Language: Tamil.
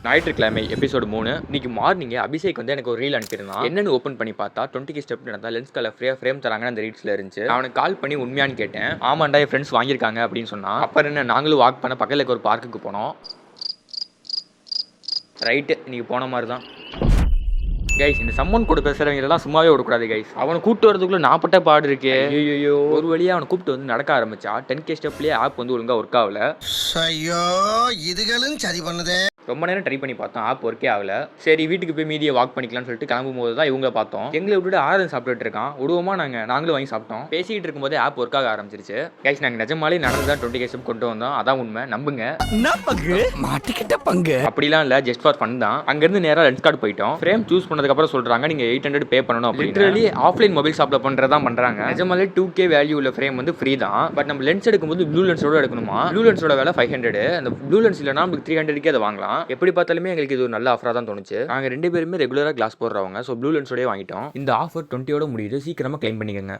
ஞாயிற்றுக்கிழமை எபிசோடு 3. இன்னைக்கு மார்னிங் அபிஷேக் வந்து எனக்கு ஒரு ரீல் அனுப்பியிருந்தான். என்னன்னு ஓப்பன் பண்ணி பார்த்தா 20K ஸ்டெப் நடந்தா லென்ஸ் கலர் ஃப்ரீயா ஃப்ரேம் தராங்கன்னு அந்த ரீல்ஸ்ல இருந்துச்சு. அவனுக்கு கால் பண்ணி உண்மையான்னு கேட்டேன். ஆமாண்டா என் ஃப்ரெண்ட்ஸ் வாங்கியிருக்காங்க அப்படின்னு சொன்னான். அப்புறம் என்ன நாங்களும் வாக் பண்ண பக்கத்தில் இருக்க ஒரு பார்க்குக்கு போனோம். ரைட்டு இன்னைக்கு போன மாதிரி தான் கைஸ். இந்த சம்மன் கூட பேசுறவங்க எல்லாம் சும்மாவே விடக்கூடாது கைஸ். அவனை கூப்பிட்டு வரதுக்குள்ள நாப்பட்ட பாடு இருக்கே. ஐயோ ஒரு வழியா அவனை கூப்பிட்டு வந்து நடக்க ஆரம்பிச்சா 10K ஸ்டெப்லயே ஆப் வந்து ஒழுங்கா ஒர்க் ஆகல. ஐயோ இதுகளும் சரி பண்ணுதே. ரொம்ப நேரம் ட்ரை பண்ணி பார்த்தோம், ஆப் ஒர்க்கே ஆகல. சரி வீட்டுக்கு போய் மீதியை வாக் பண்ணிக்கலாம்னு சொல்லிட்டு கிளம்பும் போது தான் இவங்க பார்த்தோம். எங்களை விட்டுட்டு ஆரஞ்சு சாப்பிட்டுட்டு இருக்கான். விடுவோமா நாங்களும் வாங்கி சாப்பிட்டோம். பேசிக்கிட்டு இருக்கும்போதே ஆப் ஒர்க் ஆக ஆரம்பிச்சிருச்சு கைஸ். நாங்கள் நிஜமாலே நடந்துதான் 20K ஸ்டெப் கொண்டு வந்தோம். அதான் உண்மை, நம்புங்க. மாட்டிக்கிட்ட பங்கு அப்படிலாம் இல்லை, ஜஸ்ட் ஃபார் ஃபன் தான். அங்கேருந்து நேராக லென்ஸ் கார்டு போயிட்டோம். ஃப்ரேம் சூஸ் பண்ணதுக்கப்புறம் சொல்கிறாங்க நீங்கள் 800 பே பண்ணணும். லிட்டரலி ஆஃப்லைன் மொபைல் ஷாப்பில் பண்ணுறதான் பண்ணுறாங்க. நிஜமாலே 2K வேல்யூ உள்ள ஃப்ரேம் வந்து ஃப்ரீ தான். பட் நம்ம லென்ஸ் எடுக்கும்போது ப்ளூ லென்ஸோட எடுக்கணுமா. ப்ளூ லென்ஸோட வேலை 500. அந்த ப்ளூ லென்ஸ் இல்லைனா நமக்கு 300க்கே அதை வாங்கலாம். எப்படி பார்த்தாலுமே எங்களுக்கு இது ஒரு நல்ல ஆஃபராக தான் தோணுச்சு. நாங்கள் 2 பேருமே ரெகுலராக கிளாஸ் போடுறவங்க. ஸோ ப்ளூ லென்ஸோடய வாங்கிட்டோம். இந்த ஆஃபர் 20யோட முடியுது. சீக்கிரமாக கிளைம் பண்ணிக்கோங்க.